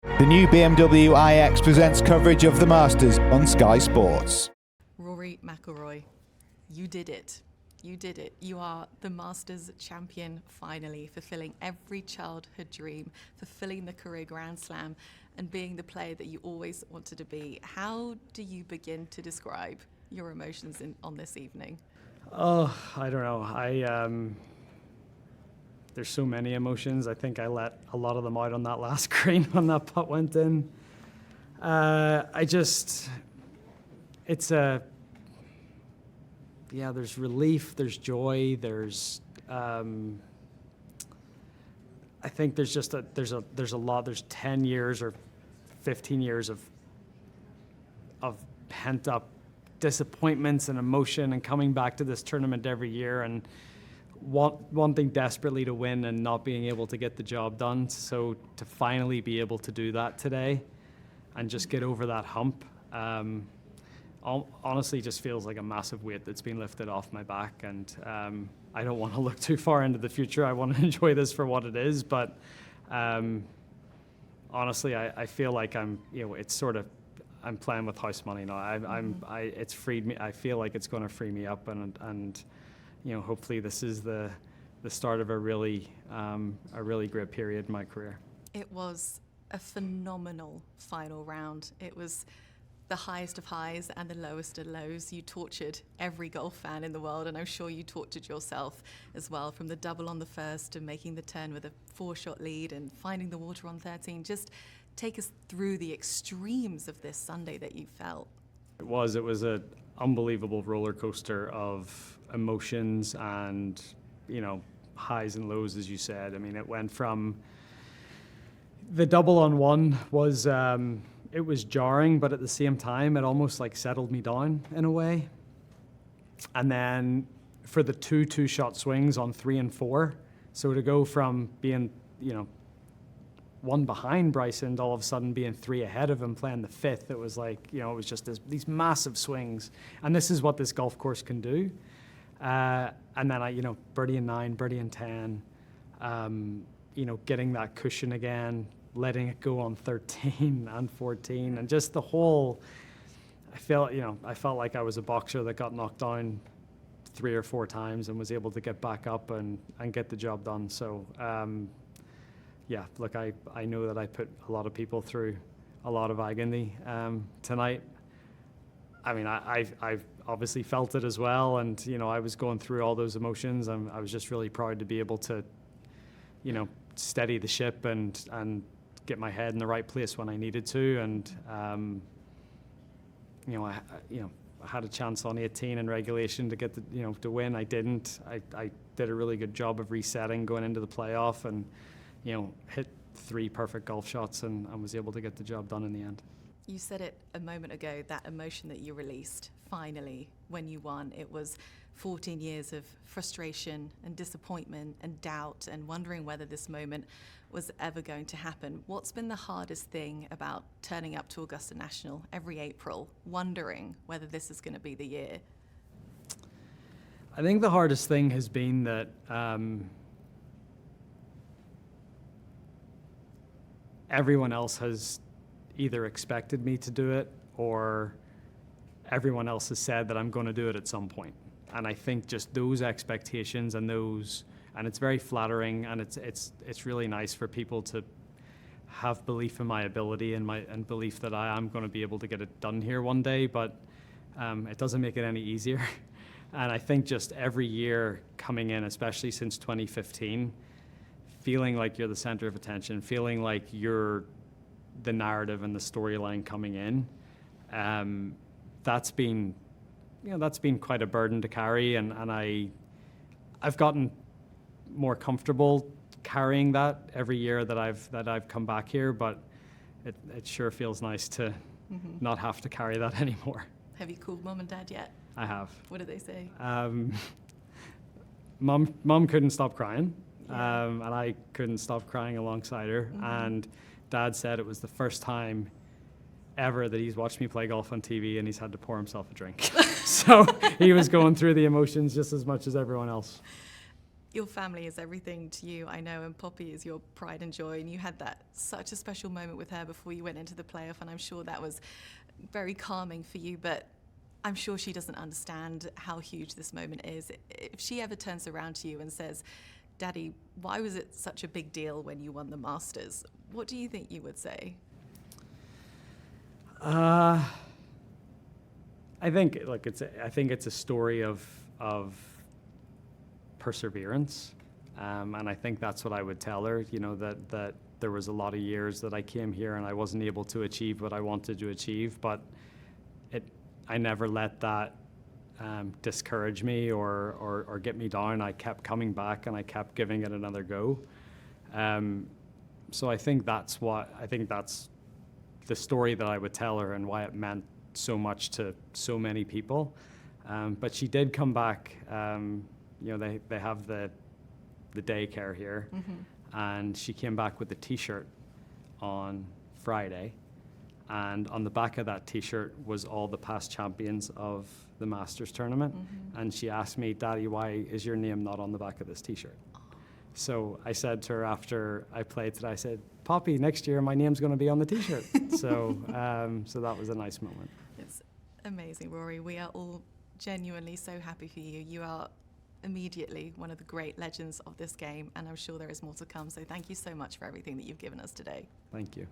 The new BMW iX presents coverage of the Masters on Sky Sports. Rory McIlroy, you did it. You did it. You are the Masters champion finally, fulfilling every childhood dream, fulfilling the career Grand Slam, and being the player that you always wanted to be. How do you begin to describe your emotions on this evening? Oh, I don't know. There's so many emotions. I think I let a lot of them out on that last green when that putt went in. There's relief, there's joy, there's, I think there's a lot, there's 10 years or 15 years of pent-up disappointments and emotion and coming back to this tournament every year and wanting desperately to win and not being able to get the job done. So to finally be able to do that today and just get over that hump, honestly just feels like a massive weight that's been lifted off my back. And I don't want to look too far into the future. I want to enjoy this for what it is. But honestly, I feel like I'm playing with house money now. It's freed me. I feel like it's going to free me up, and hopefully this is the start of a really great period in my career. It was a phenomenal final round. It was the highest of highs and the lowest of lows. You tortured every golf fan in the world, and I'm sure you tortured yourself as well, from the double on the first to making the turn with a 4-shot lead and finding the water on 13. Just take us through the extremes of this Sunday that you felt. It was an unbelievable roller coaster of emotions and, highs and lows, as you said. I mean, it went from the double on one was, it was jarring, but at the same time, it almost like settled me down in a way. And then for the two-shot swings on 3 and 4, so to go from being, one behind Bryson to all of a sudden being 3 ahead of him playing the 5th, it was like, it was just these massive swings. And this is what this golf course can do. And then birdie in 9, birdie in 10, getting that cushion again, letting it go on 13 and 14, and just the whole, I felt like I was a boxer that got knocked down 3 or 4 times and was able to get back up and get the job done. So, look, I know that I put a lot of people through a lot of agony tonight. I mean, I've obviously felt it as well, and I was going through all those emotions, and I was just really proud to be able to, steady the ship and get my head in the right place when I needed to. And I had a chance on 18 in regulation to get to win. I didn't. I did a really good job of resetting going into the playoff, and hit 3 perfect golf shots and was able to get the job done in the end. You said it a moment ago, that emotion that you released finally when you won. It was 14 years of frustration and disappointment and doubt and wondering whether this moment was ever going to happen. What's been the hardest thing about turning up to Augusta National every April, wondering whether this is going to be the year? I think the hardest thing has been that everyone else has either expected me to do it, or everyone else has said that I'm going to do it at some point. And I think just those expectations and it's very flattering, and it's really nice for people to have belief in my ability and belief that I am going to be able to get it done here one day, but it doesn't make it any easier. And I think just every year coming in, especially since 2015, feeling like you're the center of attention, feeling like you're the narrative and the storyline coming in, that's been quite a burden to carry, and I've gotten more comfortable carrying that every year that I've come back here, but it sure feels nice to not have to carry that anymore. Have you called Mum and Dad yet? I have. What did they say? Mum couldn't stop crying, Yeah. and I couldn't stop crying alongside her. And Dad said it was the first time ever that he's watched me play golf on TV and he's had to pour himself a drink. So he was going through the emotions just as much as everyone else. Your family is everything to you, I know, and Poppy is your pride and joy. And you had such a special moment with her before you went into the playoff, and I'm sure that was very calming for you. But I'm sure she doesn't understand how huge this moment is. If she ever turns around to you and says, "Daddy, why was it such a big deal when you won the Masters?" What do you think you would say? I think it's a story of perseverance, and I think that's what I would tell her. You know, that there was a lot of years that I came here and I wasn't able to achieve what I wanted to achieve, but I never let that discourage me or get me down. I kept coming back and I kept giving it another go. So I think that's the story that I would tell her and why it meant so much to so many people. But she did come back. You know, they have the daycare here, and she came back with a T-shirt on Friday, and on the back of that T-shirt was all the past champions of the Masters tournament. And she asked me, "Daddy, why is your name not on the back of this T-shirt?" So I said to her after I played today, I said, "Poppy, next year my name's going to be on the T-shirt." So that was a nice moment. It's amazing, Rory. We are all genuinely so happy for you. You are immediately one of the great legends of this game, and I'm sure there is more to come. So thank you so much for everything that you've given us today. Thank you.